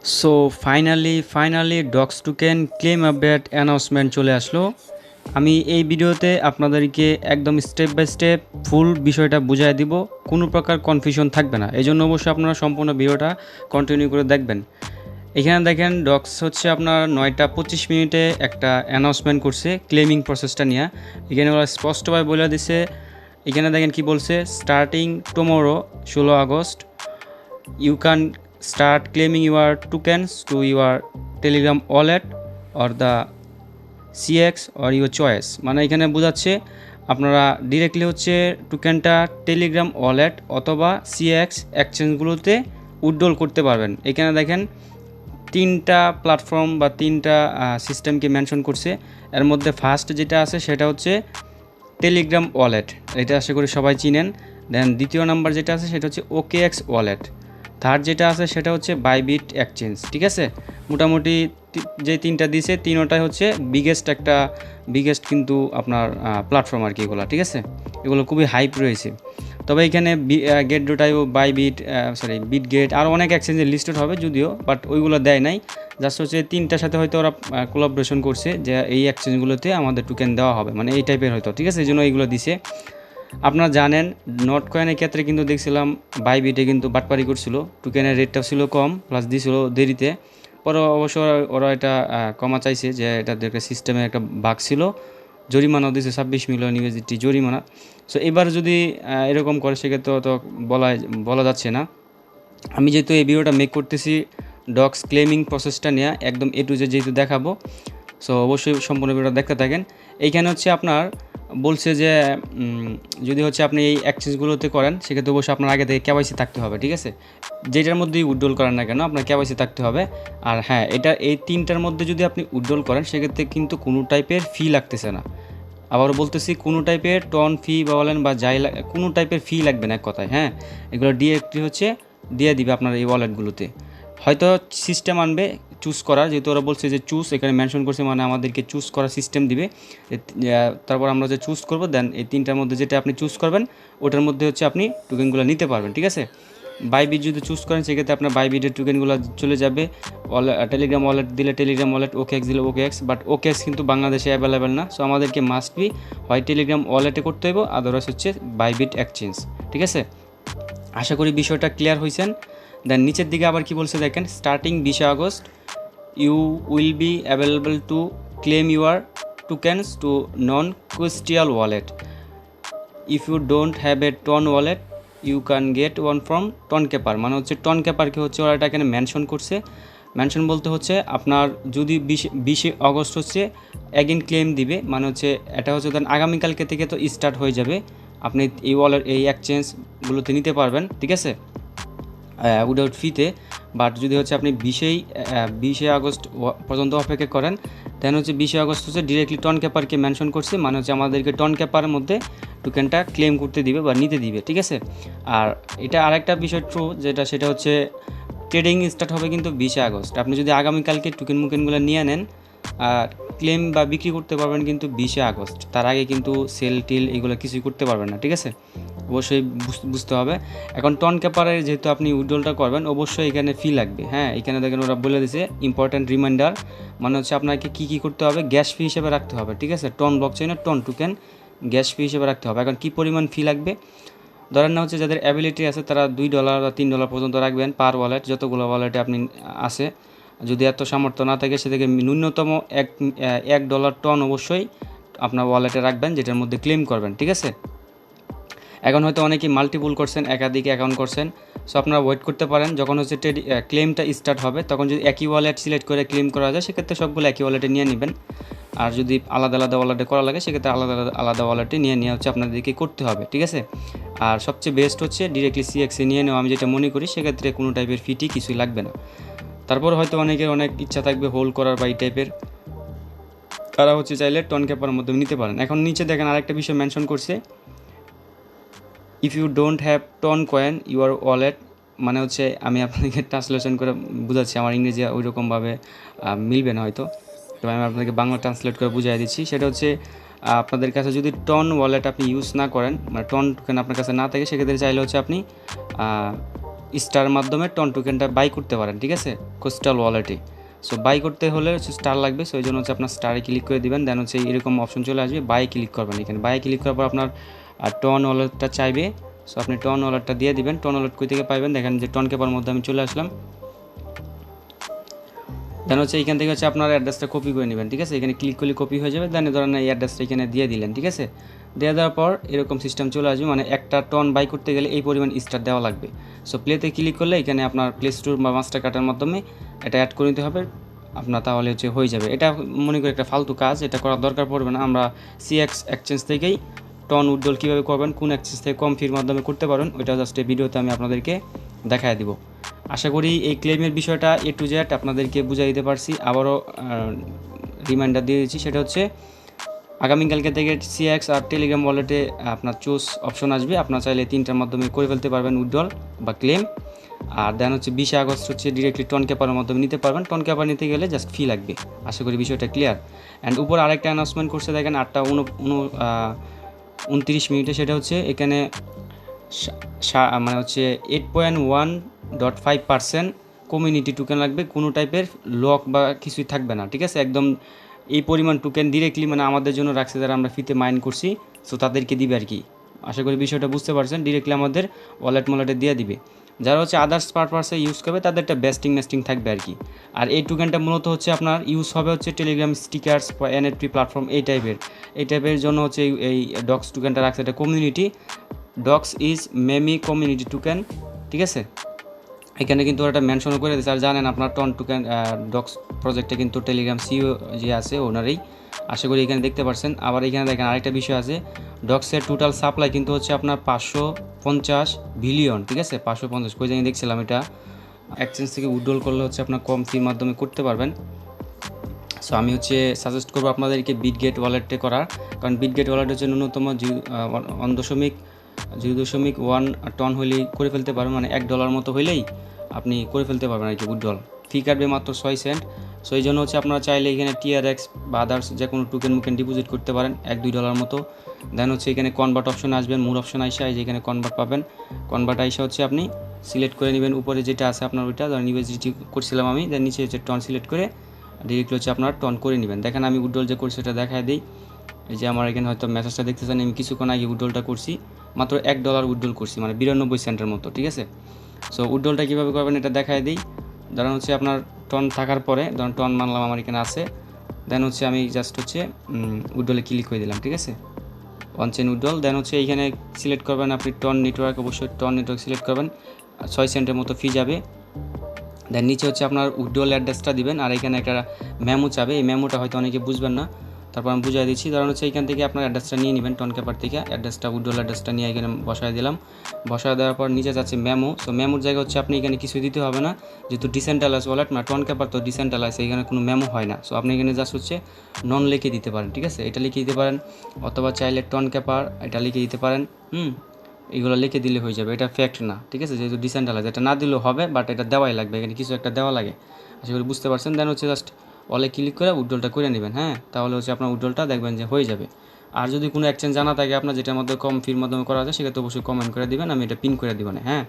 So finally dogs token claim update announcement চলে আসলো। আমি এই ভিডিওতে আপনাদেরকে একদম স্টেপ বাই স্টেপ ফুল বিষয়টা বুঝাই দিব, কোনো প্রকার কনফিউশন থাকবে না। এই জন্য অবশ্যই আপনারা সম্পূর্ণ ভিডিওটা কন্টিনিউ করে দেখবেন। এখানে দেখেন ডক্স হচ্ছে আপনার 9টা 25 মিনিটে একটা অ্যানাউন্সমেন্ট করছে ক্লেমিং প্রসেসটা নিয়ে। এখানে ওরা স্পষ্টভাবে বলে দিছে। এখানে দেখেন কি বলছে, starting tomorrow 16 August you can start claiming your tokens to your telegram wallet or the cx or your choice। মানে এখানে বোঝাচ্ছে আপনারা ডিরেক্টলি হচ্ছে টোকেনটা টেলিগ্রাম ওয়ালেট অথবা সিএক্স এক্সচেঞ্জগুলোতে উইথড্রল করতে পারবেন। এখানে দেখেন 3টা প্ল্যাটফর্ম বা 3টা সিস্টেমকে মেনশন করছে। এর মধ্যে ফার্স্ট যেটা আছে সেটা হচ্ছে টেলিগ্রাম ওয়ালেট, এটা আশা করি সবাই চিনেন। দেন দ্বিতীয় নাম্বার যেটা আছে সেটা হচ্ছে ওকেএক্স ওয়ালেট। থার্ড যেটা আছে সেটা হচ্ছে বাইবিট এক্সচেঞ্জ। ঠিক আছে, মোটামুটি যে 3টা দিয়েছে তিনোটাই হচ্ছে বিগেস্ট কিন্তু আপনার প্ল্যাটফর্ম আর কি এগুলো। ঠিক আছে, এগুলো খুবই হাইপ রয়েছে। তবে এখানে গেট ডোটাইও বিট গেট আরও অনেক এক্সচেঞ্জে লিস্টেড হবে যদিও, বাট ওইগুলো দেয় নাই। জাস্ট হচ্ছে 3টার সাথে হয়তো ওরা কোলাবোরেশন করছে যে এই এক্সচেঞ্জগুলোতে আমাদের টোকেন দেওয়া হবে, মানে এই টাইপের হয়তো। ঠিক আছে, এই জন্য এইগুলো দিছে। আপনারা জানেন নট কয়েনের ক্ষেত্রে কিন্তু দেখছিলাম বাইবিটে কিন্তু বাটপারি করছিল, টোকেনের রেটটা ছিল কম, প্লাস দিয়েছিল দেরিতে। পরে অবশ্য ওরা এটা কমা চাইছে, যে এটা একটা সিস্টেমে একটা বাগ ছিল, জরিমানাও দিয়েছে 26 মিলিয়ন ইউএসডি জরিমানা। সো এবার যদি এরকম করে সেক্ষেত্রে তো বলা যাচ্ছে না। আমি যেহেতু এই ভিডিওটা মেক করতেছি ডক্স ক্লেমিং প্রসেসটা নিয়ে একদম এ টু জেড যেহেতু দেখাবো, সো অবশ্যই সম্পূর্ণ ভিডিওটা দেখতে থাকেন। এইখানে হচ্ছে আপনার বলছে যে যদি হচ্ছে আপনি এই এক্সচেঞ্জগুলোতে করেন সেক্ষেত্রে অবশ্যই আপনার আগে থেকে কেওয়াইসি থাকতে হবে। ঠিক আছে, যেটার মধ্যেই উইথড্রল করেন না কেন আপনার কেওয়াইসি থাকতে হবে। আর হ্যাঁ, এই 3টার মধ্যে যদি আপনি উইথড্রল করেন সেক্ষেত্রে কিন্তু কোনো টাইপের ফি লাগতেছে না। আবারও বলতেছি, কোনো টাইপের টন ফি বা বলেন বা কোনো টাইপের ফি লাগবে না এক কথায়। হ্যাঁ, এগুলো ডিরেক্টলি হচ্ছে দিয়ে দিবে আপনার এই ওয়ালেটগুলোতে। হয়তো সিস্টেম আনবে চুজ করার, যেহেতু ওরা বলছে যে চুজ, এখানে মেনশন করছে, মানে আমাদেরকে চুজ করার সিস্টেম দিবে। তারপর আমরা যে চুজ করবো, দেন এই 3টার মধ্যে যেটা আপনি চুজ করবেন ওটার মধ্যে হচ্ছে আপনি টোকেনগুলো নিতে পারবেন। ঠিক আছে, বাইবিট যদি চুজ করেন সেক্ষেত্রে আপনার বাইবিটের টোকেনগুলো চলে যাবে। টেলিগ্রাম ওয়ালেট দিলে টেলিগ্রাম ওয়ালেট, ওকেএক্স দিলে ওকেএক্স, বাট ওকেএক্স কিন্তু বাংলাদেশে অ্যাভেলেবেল না। সো আমাদেরকে মাস্ট বি হয় টেলিগ্রাম ওয়ালেটে করতে হবে, আদারওয়াইজ হচ্ছে বাইবিট এক্সচেঞ্জ। ঠিক আছে, আশা করি বিষয়টা ক্লিয়ার হয়েছেন। দেন নিচের দিকে আবার কি বলছে দেখেন, starting 20 August you will be available to claim your tokens to non custodial wallet. If you don't have a TON wallet you can get one from TON keeper. মানে হচ্ছে টন ক্যাপারকে হচ্ছে ওরা এটা এখানে মেনশন করছে। মেনশন বলতে হচ্ছে আপনার যদি 20 আগস্ট হচ্ছে অ্যাগেন ক্লেম দিবে, মানে হচ্ছে এটা হচ্ছে ধরেন আগামীকালকে থেকে তো স্টার্ট হয়ে যাবে, আপনি এই ওয়ালেট এই এক্সচেঞ্জগুলোতে নিতে পারবেন। ঠিক আছে, উইদাউট ফিতে। বাট যদি হচ্ছে আপনি 20 আগস্ট পর্যন্ত অপেক্ষা করেন, দেন হচ্ছে 20 আগস্ট হচ্ছে ডিরেক্টলি টন ক্যাপারকে মেনশন করছে, মানে হচ্ছে আমাদেরকে টন ক্যাপারের মধ্যে টোকেনটা ক্লেম করতে দিবে বা নিতে দিবে। ঠিক আছে, আর এটা আরেকটা বিষয় ট্রু যেটা, সেটা হচ্ছে ট্রেডিং স্টার্ট হবে কিন্তু 20 আগস্ট। আপনি যদি আগামীকালকে মুকেনগুলো নিয়ে নেন, আর ক্লেম বা বিক্রি করতে পারবেন কিন্তু 20 আগস্ট, তার আগে কিন্তু সেল টিল এগুলো কিছুই করতে পারবেন না। ঠিক আছে, অবশ্যই বুঝতে হবে। এখন টন ক্যাপারে যেহেতু আপনি উইথড্রলটা করবেন, অবশ্যই এখানে ফি লাগবে। হ্যাঁ, এখানে দেখেন ওরা বলে দিয়েছে ইম্পর্ট্যান্ট রিমাইন্ডার, মানে হচ্ছে আপনাকে কী করতে হবে, গ্যাস ফি হিসেবে রাখতে হবে। ঠিক আছে, টন ব্লকচেইনে টন টোকেন গ্যাস ফি হিসেবে রাখতে হবে। এখন কী পরিমাণ ফি লাগবে, ধরেন না হচ্ছে যাদের অ্যাবিলিটি আছে তারা $2 বা $3 পর্যন্ত রাখবেন পার ওয়ালেট, যতগুলো ওয়ালেটে আপনি আছে। যদি এত সামর্থ্য না থাকে সে থেকে ন্যূনতম $1 টন অবশ্যই আপনার ওয়ালেটে রাখবেন, যেটার মধ্যে ক্লেম করবেন। ঠিক আছে, এখন হয়তো অনেকেই মাল্টিপুল করছেন, একাধিক অ্যাকাউন্ট করছেন, সো আপনারা ওয়েট করতে পারেন যখন হচ্ছে ক্লেমটা স্টার্ট হবে, তখন যদি একই ওয়ালেট সিলেক্ট করে ক্লেম করা যায় সেক্ষেত্রে সবগুলো একই ওয়ালেটে নিয়ে নেবেন। আর যদি আলাদা আলাদা ওয়ালেটে করা লাগে সেক্ষেত্রে আলাদা আলাদা ওয়ালেটে নিয়ে হচ্ছে আপনাদেরকে করতে হবে। ঠিক আছে, আর সবচেয়ে বেস্ট হচ্ছে ডিরেক্টলি সিএক্সে নিয়ে নেওয়া, আমি যেটা মনে করি, সেক্ষেত্রে কোনো টাইপের ফিটি কিছুই লাগবে না। তারপর হয়তো অনেকের অনেক ইচ্ছা থাকবে হোল্ড করার বা এই টাইপের, তারা হচ্ছে চাইলে টন ক্যাপারের মধ্যে নিতে পারেন। এখন নিচে দেখেন আরেকটা বিষয় মেনশন করছে, if you don't have ton coin your wallet, মানে হচ্ছে আমি আপনাদেরকে ট্রান্সলেশন করে বুঝাচ্ছি, আমার ইংরেজি ওই রকমভাবে মিলবে না হয়তো, তো আমি আপনাদেরকে বাংলা ট্রান্সলেট করে বুঝিয়ে দিচ্ছি। সেটা হচ্ছে আপনাদের কাছে যদি টন ওয়ালেট আপনি ইউজ না করেন, মানে টন টোকেন আপনার কাছে না থাকে, সেক্ষেত্রে চাইলে হচ্ছে আপনি স্টারের মাধ্যমে টন টোকেনটা বাই করতে পারেন, ঠিক আছে, কোস্টাল ওয়ালেটে। সো বাই করতে হলে হচ্ছে স্টার লাগবে, সো এই জন্য হচ্ছে আপনার স্টারে ক্লিক করে দিবেন, দেন হচ্ছে এরকম অপশন চলে আসবে, বাই ক্লিক করবেন। এখানে বাই ক্লিক করার পর আপনার টন ওয়ালেটটা চাইবে, সো আপনি টন ওয়ালেটটা দিয়ে দিবেন। টন ওয়ালেট কই থেকে পাইবেন, দেখেন যে টন ক্যাপার মধ্যে আমি চলে আসলাম। দেন হচ্ছে এখান থেকে হচ্ছে আপনার অ্যাড্রেসটা কপি করে নেবেন, ঠিক আছে, এখানে ক্লিক করলে কপি হয়ে যাবে। দেন ধরেন এই অ্যাড্রেসটা এখানে দিয়ে দিলেন, ঠিক আছে, দিয়ে দেওয়ার পর এরকম সিস্টেম চলে আসবে, মানে একটা টন বাই করতে গেলে এই পরিমাণ স্টার দেওয়া লাগবে। সো প্লেতে ক্লিক করলে এখানে আপনার প্লে স্টোর বা মাস্টার কার্ডের মাধ্যমে এটা অ্যাড করে নিতে হবে আপনার, তাহলে হচ্ছে হয়ে যাবে। এটা মনে করি একটা ফালতু কাজ, এটা করার দরকার পড়বে না। আমরা সিএক্স এক্সচেঞ্জ থেকেই টন উইথড্রল কীভাবে করবেন, কোন এক্সচেঞ্জ থেকে কম ফির মাধ্যমে করতে পারেন, ওইটা জাস্ট এই ভিডিওতে আমি আপনাদেরকে দেখায় দিব। আশা করি এই ক্লেমের বিষয়টা এ টু জেড আপনাদেরকে বুঝাই দিতে পারছি। আবারও রিমাইন্ডার দিয়ে দিচ্ছি, সেটা হচ্ছে আগামীকালকে থেকে সিএক্স আর টেলিগ্রাম ওয়ালেটে আপনার চুজ অপশন আসবে, আপনার চাইলে 3টার মাধ্যমে করে ফেলতে পারবেন উইথড্রল বা ক্লেম। আর দেন হচ্ছে 20 আগস্ট হচ্ছে ডিরেক্টলি টন ক্যাপারের মাধ্যমে নিতে পারবেন। টন ক্যাপার নিতে গেলে জাস্ট ফি লাগবে। আশা করি বিষয়টা ক্লিয়ার। অ্যান্ড উপর আরেকটা অ্যানাউন্সমেন্ট করছে দেখেন 8:29 সেটা হচ্ছে এখানে মানে হচ্ছে 8.1.5% কমিউনিটি টোকেন লাগবে, কোনো টাইপের লক বা কিছুই থাকবে না, ঠিক আছে, একদম এই পরিমাণ টোকেন ডিরেক্টলি মানে আমাদের জন্য রাখছে যারা আমরা ফিতে মাইন করছি, সো তাদেরকে দিবে আর কি। আশা করি বিষয়টা বুঝতে পারছেন, ডিরেক্টলি আমাদের ওয়ালেটে দিয়ে দিবে। যারা হচ্ছে আদার্স পারপাসে ইউজ করবে তাদেরটা মেস্টিং থাকবে আর কি। আর এই টোকেনটা মূলত হচ্ছে আপনার ইউজ হবে হচ্ছে টেলিগ্রাম স্টিকার্স বা এনএফটি প্ল্যাটফর্ম এই টাইপের জন্য হচ্ছে এই ডক্স টোকেনটা রাখছে। এটা community dogs is memey community token, ঠিক আছে, এখানে কিন্তু ওটা মেনশনও করে দিয়েছে। আর জানেন আপনার টন টোকেন ডক্স প্রজেক্টে কিন্তু টেলিগ্রাম সিও যে আছে ওনারই, আশা করি এখানে দেখতে পাচ্ছেন। আবার এখানে দেখেন আরেকটা বিষয় আছে, ডক্সের টোটাল সাপ্লাই কিন্তু হচ্ছে আপনার 550 বিলিয়ন, ঠিক আছে, 550 কই জানি দেখছিলাম। এটা এক্সচেঞ্জ থেকে উইথড্রল করলে হচ্ছে আপনার কম ফির মাধ্যমে করতে পারবেন। সো আমি হচ্ছে সাজেস্ট করবো আপনাদেরকে বিটগেট ওয়ালেটে করার, কারণ বিটগেট ওয়ালেট হচ্ছে ন্যূনতম 0.1 টন হলেই করে ফেলতে পারবেন, মানে $1 মতো হইলেই আপনি করে ফেলতে পারবেন আর কি উইথড্রল। ফি কাটবে মাত্র 6 সেন্ট। সো এই জন্য হচ্ছে আপনারা চাইলে এখানে TRX বা আদার্স যে কোনো টোকেন ডিপোজিট করতে পারেন $1-2 মতো। দেন হচ্ছে এখানে কনভার্ট অপশন আসবেন, মোর অপশন আইসা এই যে এখানে কনভার্ট পাবেন। কনভার্ট আইসা হচ্ছে আপনি সিলেক্ট করে নেবেন উপরে যেটা আছে আপনার ওইটা, ধরেন ইউএসডিটি করছিলাম আমি, দেন নিচে হচ্ছে টন সিলেক্ট করে ডিরেক্টলি হচ্ছে আপনার টন করে নেবেন। দেখেন আমি উইথড্রল যে করছি সেটা দেখায় দিই। এই যে আমার এখানে হয়তো মেসেজটা দেখতেছেন, আমি কিছুক্ষণ আগে উইথড্রলটা করছি, মাত্র $1 উইথড্রল করছি, মানে 92 সেন্টের মতো, ঠিক আছে। সো উইথড্রলটা কীভাবে করবেন এটা দেখায় দিই। ধরেন হচ্ছে আপনার টন থাকার পরে, ধরেন টন মানলাম আমার এখানে আছে, দেন হচ্ছে আমি জাস্ট হচ্ছে উইথড্রলে ক্লিক করে দিলাম, ঠিক আছে, ওয়ান চেন উইথড্রল। দেন হচ্ছে এইখানে সিলেক্ট করবেন আপনি টন নেটওয়ার্ক, অবশ্যই টন নেটওয়ার্ক সিলেক্ট করবেন, 6 সেন্টের মতো ফি যাবে। দেন নিচে হচ্ছে আপনার উইথড্রল অ্যাড্রেসটা দিবেন, আর এখানে একটা মেমো চাবে, এই মেমোটা হয়তো অনেকে বুঝবেন না, তারপর আমি বুঝিয়ে দিচ্ছি। ধরুন হচ্ছে এখান থেকে আপনার অ্যাড্রেসটা নিয়ে নেবেন, টন ক্যাপার থেকে অ্যাড্রেসটা উইথড্রল অ্যাড্রেসটা নিয়ে এখানে বসায় দিলাম। বসায় দেওয়ার পর নিচে যাচ্ছে মেমো। সো মেমোর জায়গায় হচ্ছে আপনি এখানে কিছু দিতে হবে না, যেহেতু ডিসেন্ট্রালাইজ ওয়ালেট না, টন ক্যাপার তো ডিসেন্ট্রালাইজ, এখানে কোনো মেমো হয় না। সো আপনি এখানে জাস্ট হচ্ছে নন লিখে দিতে পারেন, ঠিক আছে, এটা লিখে দিতে পারেন, অথবা চাইলে টন ক্যাপার এটা লিখে দিতে পারেন। এগুলো লিখে দিলে হয়ে যাবে, এটা ফ্যাক্ট না, ঠিক আছে, যেহেতু ডিসেন্ট্রালাইজ, এটা না দিলেও হবে, বাট এটা দেওয়াই লাগবে, এখানে কিছু একটা দেওয়া লাগে। আশা করি বুঝতে পারছেন। দেন হচ্ছে জাস্ট অলে ক্লিক করে উইথড্রলটা করে নেবেন, হ্যাঁ, তাহলে হচ্ছে আপনার উইথড্রলটা দেখবেন যে হয়ে যাবে। আর যদি কোনো এক্সচেঞ্জ জানা থাকে আপনার যেটার মধ্যে কম ফির মাধ্যমে করা যায়, সেক্ষেত্রে অবশ্যই কমেন্ট করে দিবেন, আমি এটা পিন করে দিবেন, হ্যাঁ।